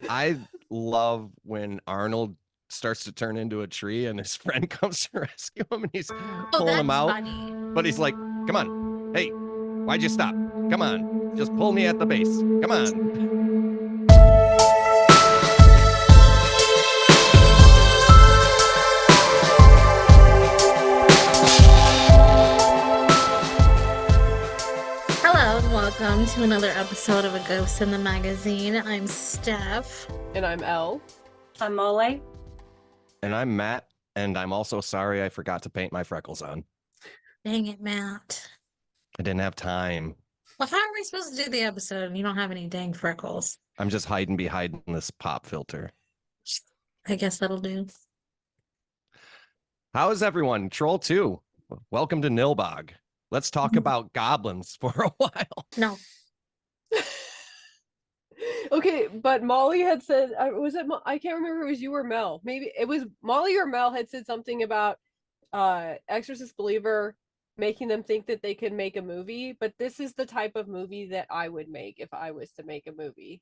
I love when Arnold starts to turn into a tree and his friend comes to rescue him and he's Oh, pulling him that's out. funny. But he's like, come on. Hey, why'd you stop? Come on. Just pull me at the base. Come on. Hello and welcome to another episode of A Ghost in the Magazine. I'm Steph. And I'm Elle. I'm Molly. And I'm Matt. And I'm also sorry I forgot to paint my freckles on. Dang it, Matt. I didn't have time. Well, how are we supposed to do the episode and you don't have any dang freckles? I'm just hiding behind this pop filter. I guess that'll do. How is everyone? Troll 2. Welcome to Nilbog. Let's talk about goblins for a while. No. Okay, but Molly had said, was it? I can't remember if it was you or Mel. Maybe it was Molly or Mel had said something about Exorcist Believer making them think that they could make a movie. But this is the type of movie that I would make if I was to make a movie.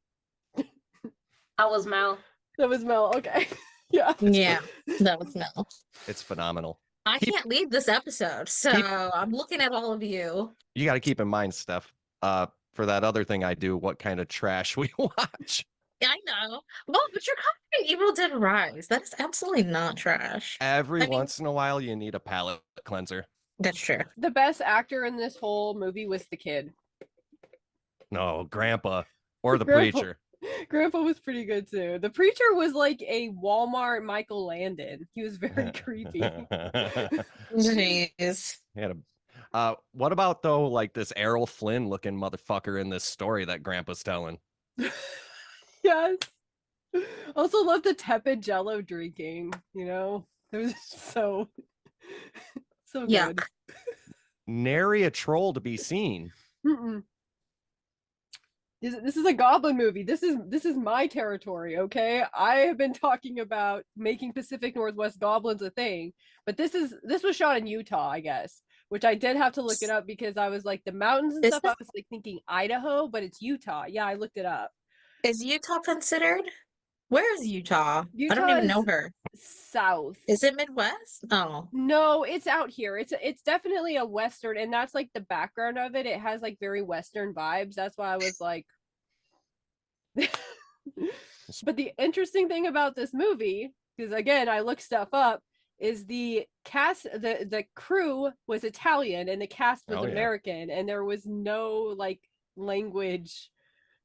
That was Mel. That was Mel. Okay. Yeah. Yeah, that was Mel. It's phenomenal. I can't lead this episode, so I'm looking at all of you. You got to keep in mind, Steph, for that other thing I do, what kind of trash we watch. I know. Well, but you're covering Evil Dead Rise. That is absolutely not trash. Every once in a while, you need a palate cleanser. That's true. The best actor in this whole movie was the kid. No, Grandpa or the Grandpa. preacher. Grandpa was pretty good too. The preacher was like a Walmart Michael Landon. He was very creepy. Jeez. He had a, what about though, like this Errol Flynn looking motherfucker in this story that Grandpa's telling? Yes. Also love the tepid Jello drinking. You know, it was so good. Yuck. Nary a troll to be seen. Mm-mm. This is a goblin movie. This is my territory, okay? I have been talking about making Pacific Northwest goblins a thing, but this was shot in Utah, I guess, which I did have to look it up because I was like the mountains and stuff. I was like thinking Idaho, but it's Utah. Yeah, I looked it up. Is Utah considered? Where is Utah? Utah I don't even is know her. South. Is it Midwest? Oh. No, it's out here. It's definitely a Western, and that's like the background of it. It has like very Western vibes. That's why I was like. But the interesting thing about this movie, because again, I looked stuff up, is the cast, the crew was Italian and the cast was American, and there was no like language.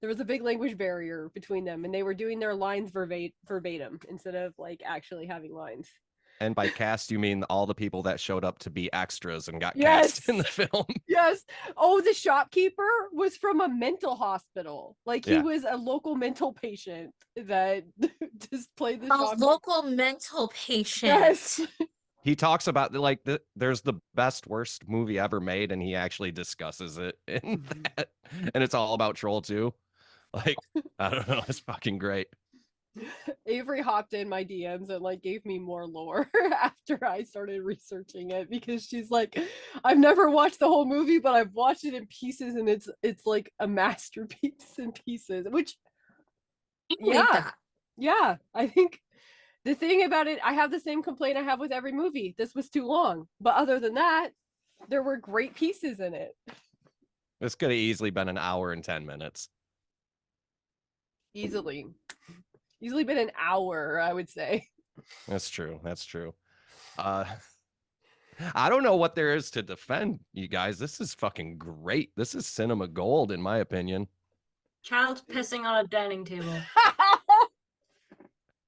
There was a big language barrier between them, and they were doing their lines verbatim instead of like actually having lines. And by cast, you mean all the people that showed up to be extras and got cast in the film. Yes. Oh, the shopkeeper was from a mental hospital. Like he was a local mental patient that just played the shopkeeper. Local mental patient. Yes. He talks about like there's the best worst movie ever made, and he actually discusses it in that, and it's all about Troll 2. Like, I don't know, it's fucking great. Avery hopped in my DMs and like gave me more lore after I started researching it, because she's like, I've never watched the whole movie, but I've watched it in pieces, and it's like a masterpiece in pieces. Which, yeah, I think the thing about it, I have the same complaint I have with every movie. This was too long, but other than that, there were great pieces in it. This could have easily been an hour and 10 minutes. Easily been an hour, I would say. That's true. I don't know what there is to defend, you guys. This is fucking great. This is cinema gold, in my opinion. Child pissing on a dining table.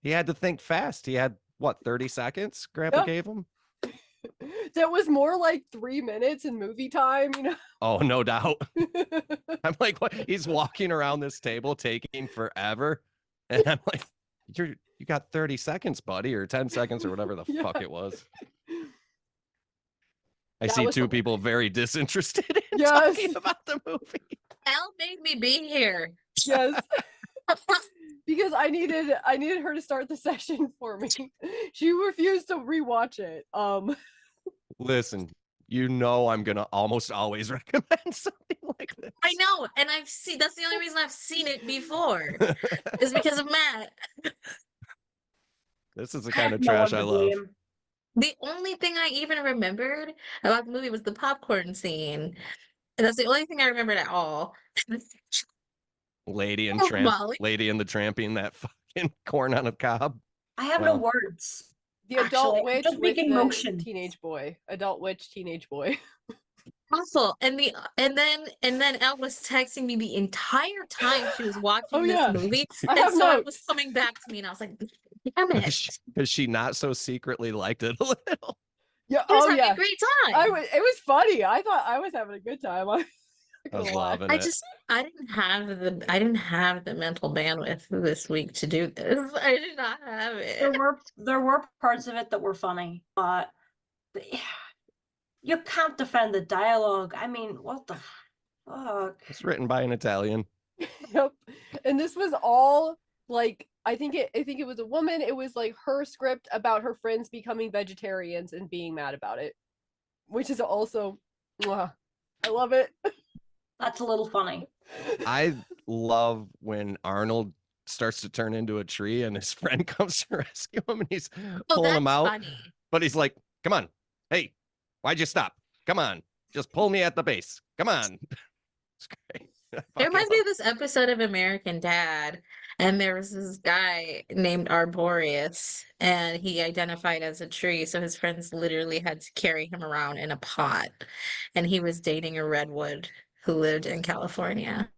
He had to think fast. He had, what, 30 seconds Grandpa gave him? That was more like 3 minutes in movie time, you know? Oh, no doubt. I'm like, what? He's walking around this table taking forever. And I'm like, you got 30 seconds, buddy, or 10 seconds, or whatever the fuck it was. I see two people very disinterested in talking about the movie. Elle made me be here. Yes. Because I needed her to start the session for me. She refused to rewatch it. Listen, you know I'm gonna almost always recommend something like this. I know, and I've seen. That's the only reason I've seen it before is because of Matt. This is the I kind have of no trash one I to love. blame. The only thing I even remembered about the movie was the popcorn scene, and that's the only thing I remembered at all. Lady and Oh, Tramp, Molly. Lady and the Tramping that fucking corn on a cob. I have no Well, words. The adult Actually, I'm witch just with making the motion. teenage boy. Adult witch, teenage boy. Awful. And then Elle was texting me the entire time she was watching Oh, this yeah. movie, I and have so it was notes. coming back to me, and I was like, "Damn it!" Because she not so secretly liked it a little. Yeah. He was Oh having yeah. a great time. It was funny. I thought I was having a good time. I'm not I was gonna lie. loving I it. just I didn't have the mental bandwidth this week to do this. I did not have it. There were parts of it that were funny, but you can't defend the dialogue. I mean, what the fuck? It's written by an Italian. Yep. And this was all like I think it was a woman. It was like her script about her friends becoming vegetarians and being mad about it, which is also, mwah, I love it. That's a little funny. I love when Arnold starts to turn into a tree and his friend comes to rescue him and he's Oh, pulling him that's out. funny. But he's like, come on. Hey, why'd you stop? Come on. Just pull me at the base. Come on. It's great. It reminds me of this episode of American Dad, and there was this guy named Arborius, and he identified as a tree, so his friends literally had to carry him around in a pot, and he was dating a redwood who lived in California.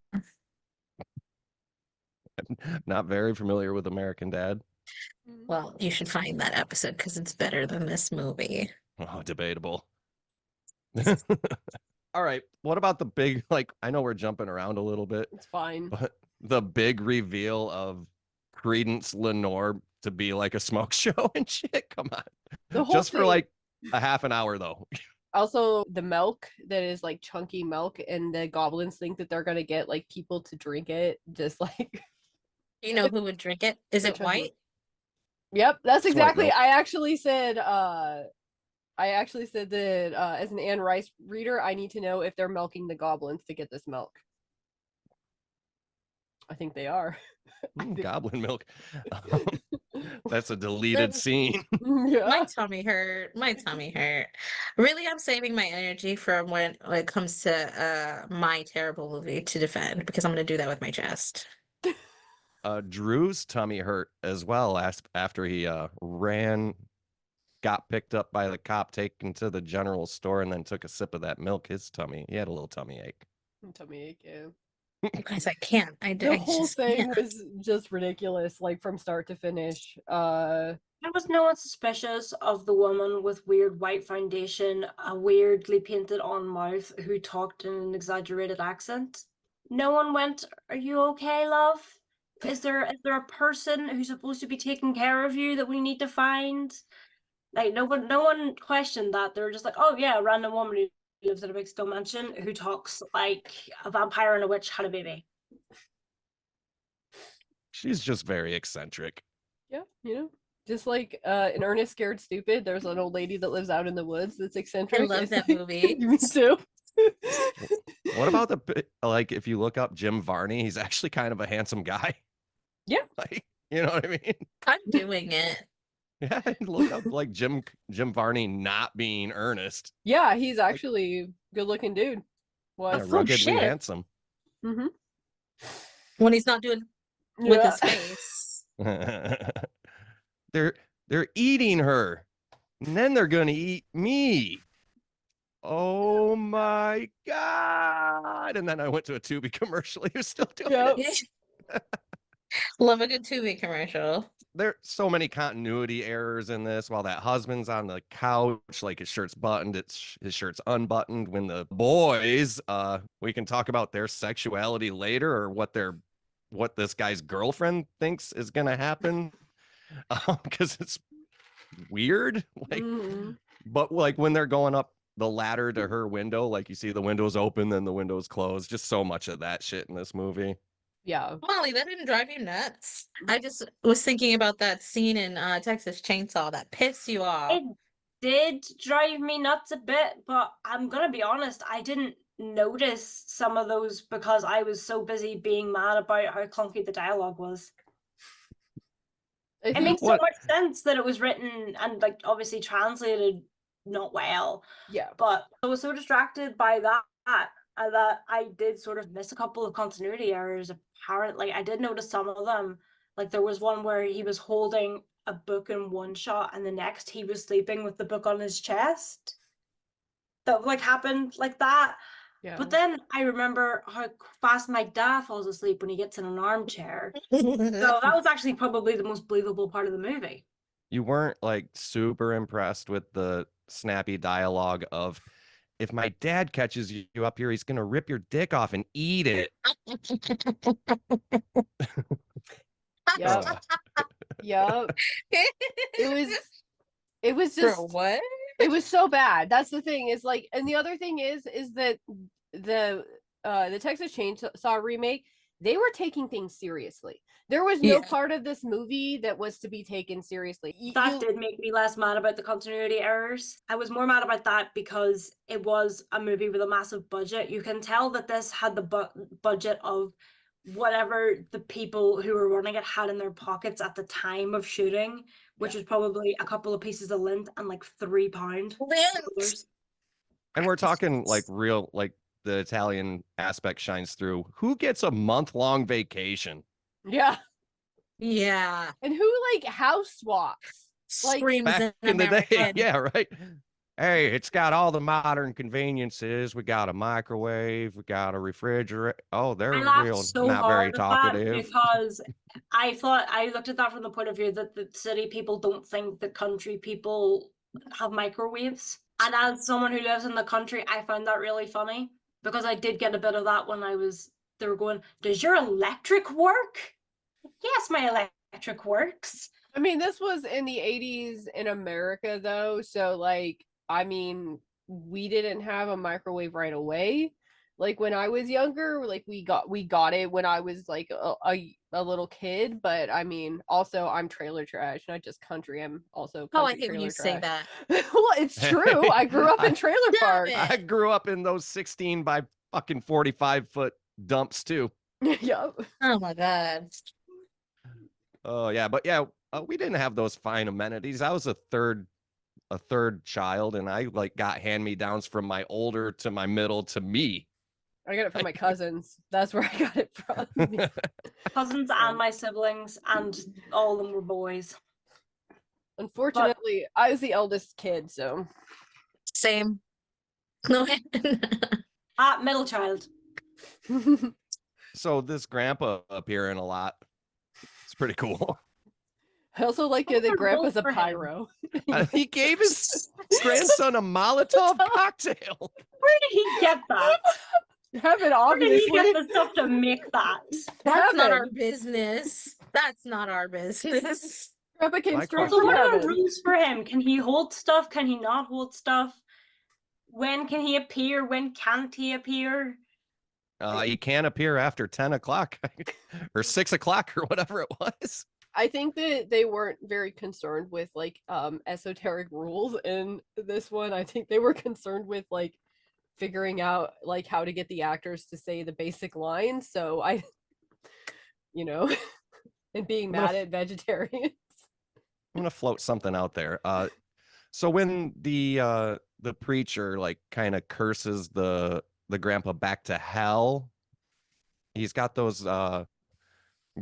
Not very familiar with American Dad. Well, you should find that episode because it's better than this movie. Oh, debatable. All right. What about the big, like, I know we're jumping around a little bit, It's fine. but the big reveal of Credence Lenore to be like a smoke show and shit. Come on. The whole Just for thing- like a half an hour though. Also, the milk that is like chunky milk, and the goblins think that they're gonna get like people to drink it, just like. You know who would drink it? Is it Which one? white? Yep, that's It's white exactly. milk. I actually said that as an Anne Rice reader, I need to know if they're milking the goblins to get this milk. I think they are. Goblin milk. That's a deleted scene. Yeah. My tummy hurt. My tummy hurt. Really, I'm saving my energy for when it comes to my terrible movie to defend because I'm going to do that with my chest. Drew's tummy hurt as well after he got picked up by the cop, taken to the general store, and then took a sip of that milk. He had a little tummy ache. Tummy ache, yeah. You guys, I can't. The I whole just thing can't. was just ridiculous, like from start to finish. There was no one suspicious of the woman with weird white foundation, a weirdly painted on mouth who talked in an exaggerated accent. No one went, "Are you okay, love? Is there a person who's supposed to be taking care of you that we need to find?" Like no one questioned that. They were just like, "Oh yeah, a random woman who lives in a big stone mansion who talks like a vampire and a witch had a baby." She's just very eccentric. Yeah, just like in Ernest Scared Stupid, there's an old lady that lives out in the woods that's eccentric. I love It's that like- movie. Me too. What about like if you look up Jim Varney, he's actually kind of a handsome guy. Yeah. Like, you know what I mean? I'm doing it. Yeah, look up like Jim Varney not being Ernest. Yeah, he's actually good looking dude. Yeah, What? Oh, ruggedly shit. handsome. Mm-hmm. When he's not doing with Yeah. his face. They're eating her, and then they're gonna eat me. Oh my god! And then I went to a Tubi commercial. He was still doing Yep. it. Love a good Tubi commercial. There's so many continuity errors in this. While that husband's on the couch, like his shirt's buttoned, his shirt's unbuttoned. When the boys, we can talk about their sexuality later, or what this guy's girlfriend thinks is gonna happen, because it's weird. Like, Mhm. but like when they're going up the ladder to her window, like you see the windows open, then the windows closed. Just so much of that shit in this movie. Yeah. Molly, that didn't drive you nuts. I just was thinking about that scene in Texas Chainsaw that pissed you off. It did drive me nuts a bit, but I'm gonna be honest, I didn't notice some of those because I was so busy being mad about how clunky the dialogue was. I It think makes so What- much sense that it was written and like obviously translated not well, yeah. but I was so distracted by that that I did sort of miss a couple of continuity errors. Apparently, I did notice some of them. Like there was one where he was holding a book in one shot, and the next he was sleeping with the book on his chest. That like happened like that. Yeah. But then I remember how fast my dad falls asleep when he gets in an armchair. So that was actually probably the most believable part of the movie. You weren't like super impressed with the snappy dialogue of, if my dad catches you up here, he's gonna rip your dick off and eat it. Yep. Uh, Yep. It was For just what? it was so bad. That's the thing, is like, and the other thing is that the Texas Chainsaw remake, they were taking things seriously. There was no Yeah. part of this movie that was to be taken seriously. That did make me less mad about the continuity errors. I was more mad about that because it was a movie with a massive budget. You can tell that this had the budget of whatever the people who were running it had in their pockets at the time of shooting, which Yeah. was probably a couple of pieces of lint and like £3. Lint. and we're talking like real, like the Italian aspect shines through. Who gets a month-long vacation? Yeah. Yeah. And who like house swaps? Like, Screams Back in in the day, American. yeah, right. Hey, it's got all the modern conveniences. We got a microwave, we got a refrigerator. Oh, they're I laughed real, so not very hard at that talkative. because I thought I looked at that from the point of view that the city people don't think the country people have microwaves. And as someone who lives in the country, I found that really funny because I did get a bit of that when they were going, does your electric work? Yes, my electric works. I mean, this was in the 80s in America though, so like, I mean, we didn't have a microwave right away. Like when I was younger, like we got it when I was like a little kid, but I mean, also I'm trailer trash, not just country. I'm also Oh, I country hate when you trailer say trash. that. Well, it's true. I grew up in trailer Damn parks. it. I grew up in those 16 by fucking 45-foot dumps too. Yep. Oh my god. Oh yeah, but yeah, we didn't have those fine amenities. I was a third child, and I like got hand-me-downs from my older to my middle to me. I got it from my cousins. That's where I got it from. Cousins and my siblings, and all of them were boys. Unfortunately, I was the eldest kid, so Same. No. Middle child. So this grandpa appearing a lot. It's pretty cool. I also like What's that the grandpa's a role for him? pyro. He gave his grandson a Molotov cocktail. Where did he get that? Heaven, Where did he obviously. get the stuff to make that? That's not our Heaven. business. That's not our business. Grandpa came My straight So from what are the heaven. rules for him? Can he hold stuff? Can he not hold stuff? When can he appear? When can't he appear? He can't appear after 10 o'clock or 6 o'clock or whatever it was. I think that they weren't very concerned with like esoteric rules in this one. I think they were concerned with like figuring out like how to get the actors to say the basic lines. So you know, and being I'm gonna mad at vegetarians. I'm gonna float something out there. So when the preacher like kind of curses the grandpa back to hell, he's got those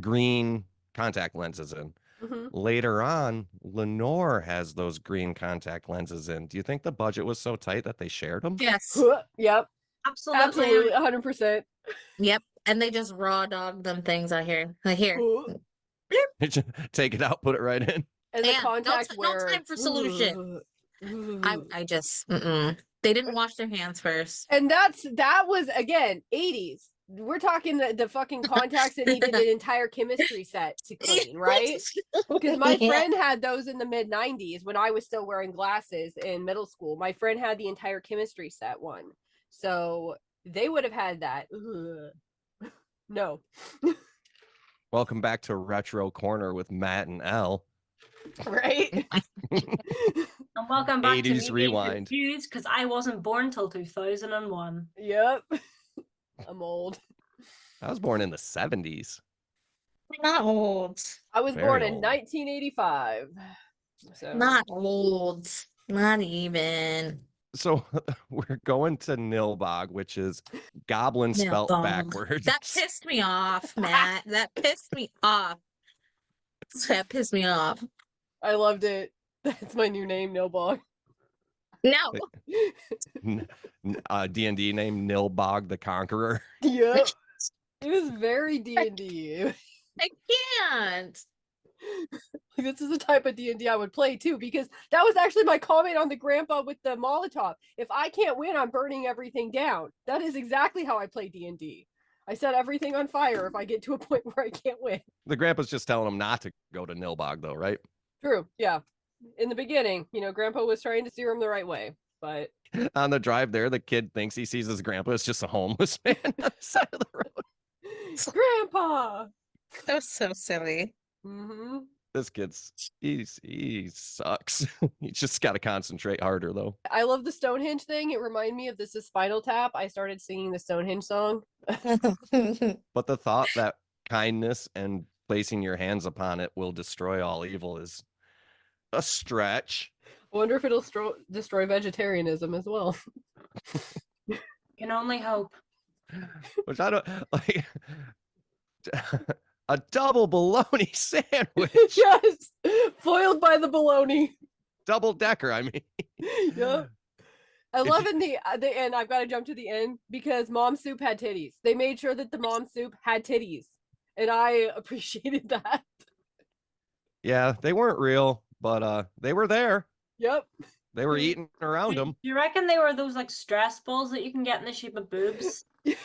green contact lenses in. Mhm. Later on, Lenore has those green contact lenses in. Do you think the budget was so tight that they shared them? Yes. Yep, Absolutely. absolutely, 100%. Yep. And they just raw dog them things out here. Like here. Take it out, put it right in. And the Yeah, no contact ti- no where time for solution. I just they didn't wash their hands first. and that was again 80s. We're talking the fucking contacts that needed an entire chemistry set to clean, right? Because my Yeah. friend had those in the mid 90s when I was still wearing glasses in middle school. My friend had the entire chemistry set one, so they would have had that. Ugh. No. Welcome back to Retro Corner with Matt and Elle. Right. And welcome back to 80s me being rewind. confused because I wasn't born till 2001. Yep. I'm old. I was born in the 70s. Not old. I was Very born in old. 1985. So Not old. Not even. So we're going to Nilbog, which is goblin spelt Nilbog. backwards. That pissed me off, Matt. That pissed me off. That pissed me off. I loved it. That's my new name, Nilbog. No. D&D name Nilbog the Conqueror. Yep. It was very D&D. I can't. This is the type of D&D I would play too, because that was actually my comment on the grandpa with the Molotov. If I can't win, I'm burning everything down. That is exactly how I play D&D. I set everything on fire if I get to a point where I can't win. The grandpa's just telling him not to go to Nilbog, though, right? True, yeah. In the beginning, grandpa was trying to steer him the right way, but On the drive there, the kid thinks he sees his grandpa. It's just a homeless man on the side of the road. Grandpa! That was so silly. Mm-hmm. This he sucks. He just got to concentrate harder, though. I love the Stonehenge thing. It reminded me of This Is Spinal Tap. I started singing the Stonehenge song. But the thought that kindness and placing your hands upon it will destroy all evil is a stretch. I wonder if it'll destroy vegetarianism as well. Can only hope. Which I don't like. A double bologna sandwich. Yes, foiled by the bologna. Double decker, I mean. Yeah. I love in the end. I've got to jump to the end because mom soup had titties. They made sure that the mom soup had titties, and I appreciated that. Yeah, they weren't real, but they were there. Yep. They were eating around Do them. you reckon they were those like stress balls that you can get in the shape of boobs?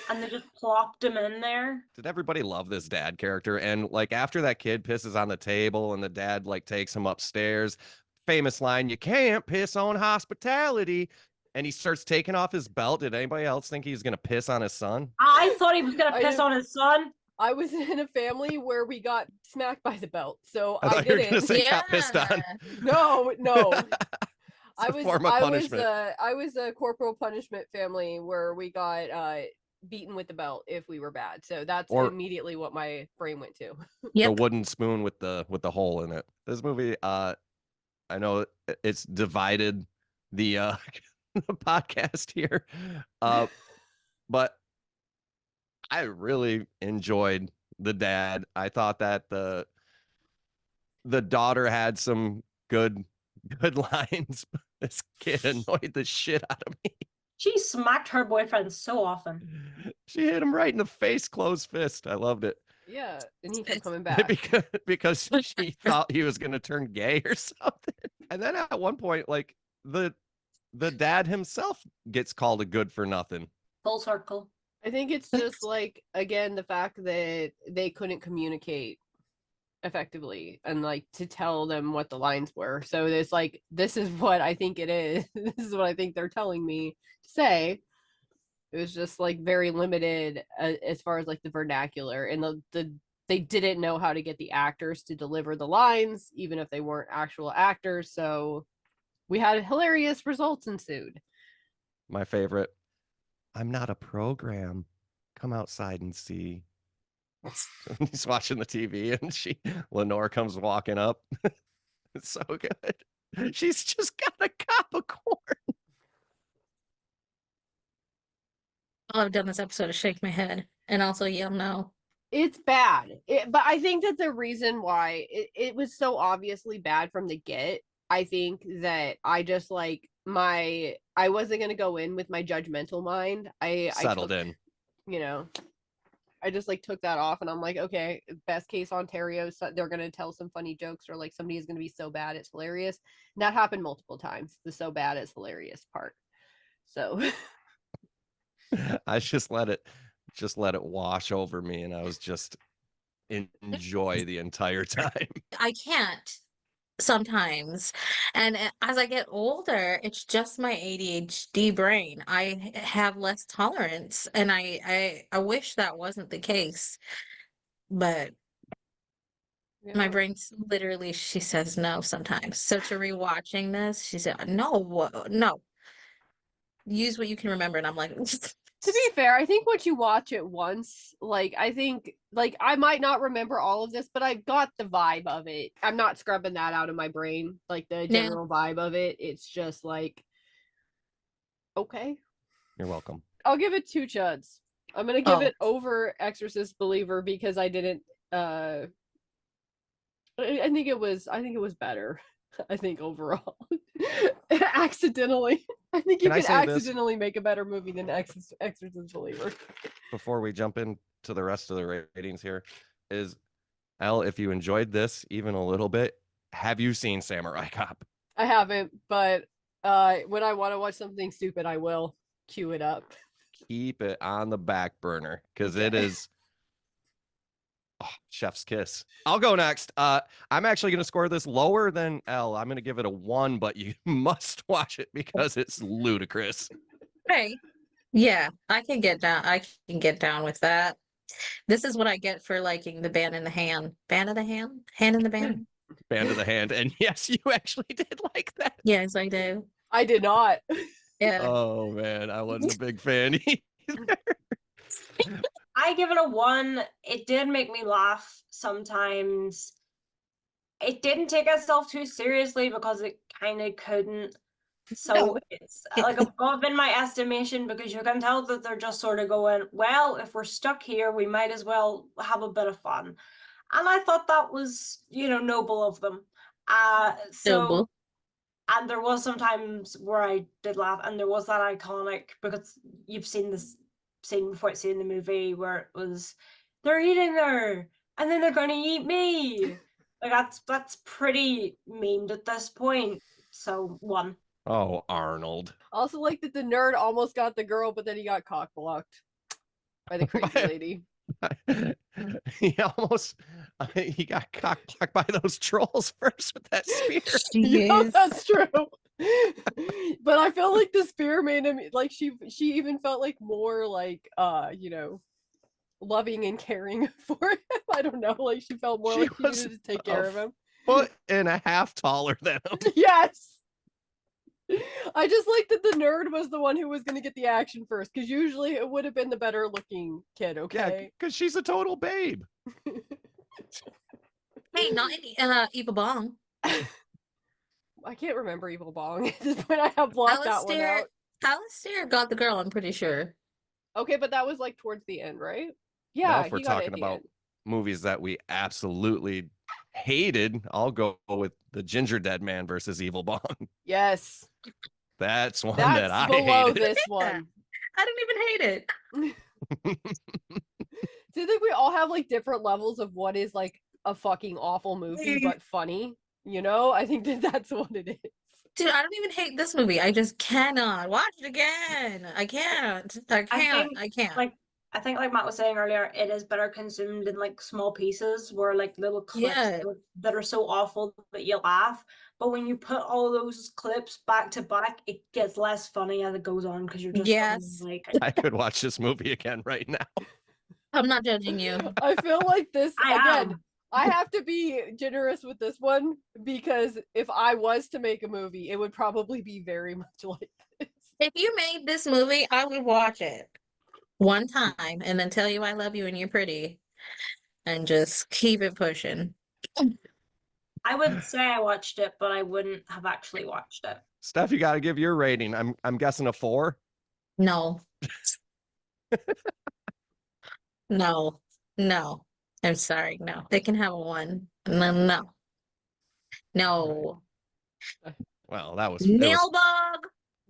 And they just plopped them in there? Did everybody love this dad character? And like after that kid pisses on the table and the dad like takes him upstairs, famous line, "You can't piss on hospitality." And he starts taking off his belt. Did anybody else think he was gonna piss on his son? I thought he was gonna I piss didn't- on his son. I was in a family where we got smacked by the belt, so I I thought you were gonna didn't. say got pissed on. No. It's a form of punishment. I was a corporal punishment family where we got beaten with the belt if we were bad. So that's Or- immediately what my brain went to. The Yep. wooden spoon with the hole in it. This movie, I know it's divided the the podcast here, but I really enjoyed the dad. I thought that the daughter had some good lines. This kid annoyed the shit out of me. She smacked her boyfriend so often. She hit him right in the face, closed fist. I loved it. Yeah, and he kept coming back. because she thought he was gonna turn gay or something. And then at one point, like the dad himself gets called a good for nothing. Full circle. I think it's just like, again, the fact that they couldn't communicate effectively and like to tell them what the lines were. So it's like, this is what I think it is. This is what I think they're telling me to say. It was just like very limited as far as like the vernacular, and they didn't know how to get the actors to deliver the lines, even if they weren't actual actors. So we had hilarious results ensued. My favorite. "I'm not a program. Come outside and see." He's watching the TV and Lenore comes walking up. It's so good. She's just got a cup of corn. All I've done this episode is shake my head and also yell no. It's bad. But I think that the reason why it was so obviously bad from the get, I think that I just like I wasn't going to go in with my judgmental mind. I Settled took, in. I just like took that off, and I'm like, okay, best case Ontario, so they're going to tell some funny jokes, or like somebody is going to be so bad it's hilarious. And that happened multiple times. The so bad it's hilarious part. So I just let it wash over me, and I was just enjoy the entire time. I can't sometimes. And as I get older, it's just my ADHD brain. I have less tolerance, and I wish that wasn't the case. But My Yeah. brain's literally, she says no sometimes. So to rewatching this, she said, no, no. Use what you can remember. And I'm like, To be fair, I think once you watch it once, like I think like I might not remember all of this, but I got the vibe of it. I'm not scrubbing that out of my brain, like the Yeah. general vibe of it. It's just like okay. You're welcome. I'll give it 2 chuds. I'm gonna give Oh. it over Exorcist Believer because I didn't I think it was better. I think overall. Accidentally. I think you Can I can say this? accidentally make a better movie than Exorcist Believer. Before we jump into the rest of the ratings here, is Elle, if you enjoyed this even a little bit, have you seen Samurai Cop? I haven't, but when I want to watch something stupid, I will cue it up. Keep it on the back burner because it Okay. is chef's kiss. I'll go next. I'm actually going to score this lower than Elle. I'm going to give it a 1, but you must watch it because it's ludicrous. hey, yeah, I can get down. I can get down with that. This is what I get for liking the Band in the Hand. Band of the Hand? Hand in the Band? Band of the Hand. And yes, you actually did like that. Yes, I do. I did not. Yeah. Oh man, I wasn't a big fan either. I give it a 1. It did make me laugh sometimes. It didn't take itself too seriously because it kind of couldn't. So No. it's like above in my estimation because you can tell that they're just sort of going, well, if we're stuck here, we might as well have a bit of fun. And I thought that was, noble of them. Noble. And there was some times where I did laugh, and there was that iconic, because you've seen this scene before, seeing the movie where it was, they're eating her, and then they're going to eat me. Like that's pretty memed at this point. So 1. Oh, Arnold. Also, like that the nerd almost got the girl, but then he got cock blocked by the crazy lady. He got cock blocked by those trolls first with that spear. Yeah, Jeez. that's true. But I feel like the spear made him like she even felt like more like loving and caring for him. I don't know, like she felt more She like she was needed to take care a of him. 1.5 feet taller than him. Yes. I just like that the nerd was the one who was going to get the action first, because usually it would have been the better looking kid. Yeah, Okay. because she's a total babe. Hey, not any Evil Bong. I can't remember Evil Bong at this point. I have blocked that one Alistair, out. Alistair got the girl, I'm pretty sure. Okay, but that was like towards the end, right? Now, Yeah, if we're he got it talking at the about end. movies that we absolutely hated, I'll go with the Ginger Dead Man versus Evil Bong. Yes, That's one that's that I below hated. this one. I didn't even hate it. Do you think we all have like different levels of what is like a fucking awful movie but funny? I think that's what it is. Dude, I don't even hate this movie. I just cannot watch it again. I can't. I can't. I can't. I think like Matt was saying earlier, it is better consumed in like small pieces where like little clips Yeah. that are so awful that you laugh. But when you put all those clips back to back, it gets less funny as it goes on because you're just Yes. like, I could watch this movie again right now. I'm not judging you. I feel like this I again. am. I have to be generous with this one because if I was to make a movie, it would probably be very much like this. If you made this movie, I would watch it one time and then tell you I love you and you're pretty and just keep it pushing. I would say I watched it, but I wouldn't have actually watched it. Steph, you got to give your rating. I'm guessing a 4. No. No. No. I'm sorry. No. They can have a 1. No, no. No. Well, that was Nailbog.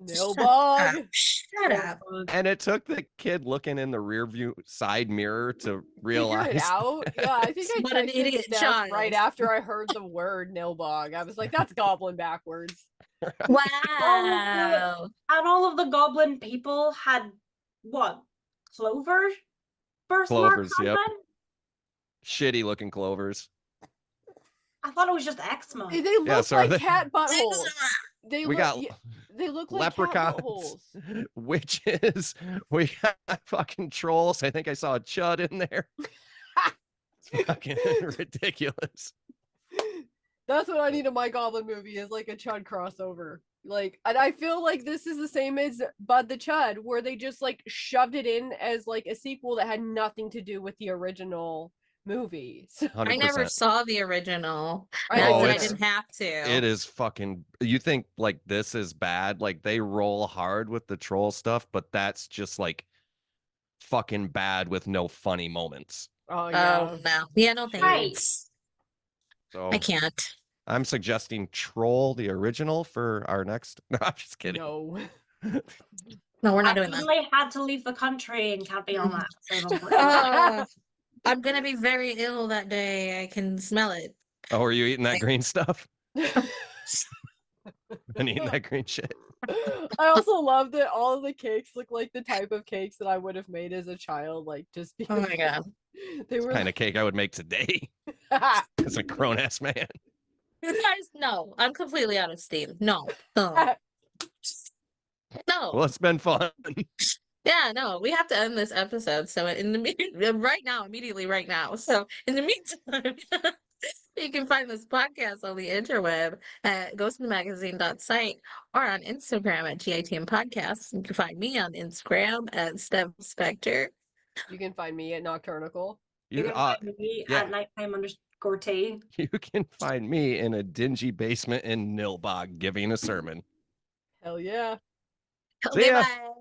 Nailbog. Shut up. and it took the kid looking in the rear view side mirror to Figure realize it out. Yeah, I think I What an texted idiot Steph child. right after I heard the word nailbog. I was like, that's goblin backwards. Wow. And all of the goblin people had what? Clover birthmarks Clovers, on yep. them? shitty looking clovers. I thought it was just eczema. They look so are like they- cat buttholes. They We look, got they look like cat leprechauns, buttholes. witches, we got fucking trolls. I think I saw a chud in there. It's fucking ridiculous. That's what I need in my Goblin movie is like a Chud crossover. Like, and I feel like this is the same as Bud the Chud, where they just like shoved it in as like a sequel that had nothing to do with the original movie. So, 100%. I never saw the original. I Not Oh, that I it's- didn't have to. It is fucking. You think like this is bad? Like they roll hard with the troll stuff, but that's just like fucking bad with no funny moments. oh yeah. Oh no. Yeah, no Right. thanks. So I can't. I'm suggesting Troll the original for our next. No, I'm just kidding. No. No, we're I not doing that. really had to leave the country and can't be on that. So I'm gonna be very ill that day. I can smell it. Oh, are you eating that Like- green stuff and eating that green shit? I also love that all of the cakes look like the type of cakes that I would have made as a child, like just Oh because my god. they were Kind of cake I would make today as a grown ass man. You guys, no, I'm completely out of steam. No. No. No. Well, it's been fun. Yeah, no, we have to end this episode. So in the right now, immediately right now. So in the meantime, you can find this podcast on the interweb at ghostmagazine.site or on Instagram at GITM Podcast. You can find me on Instagram at Steph Spector. You can find me at Nocturnical. you You can find me yeah. at nighttime_tea. you can find me in a dingy basement in Nilbog giving a sermon. Hell yeah. See ya. Bye.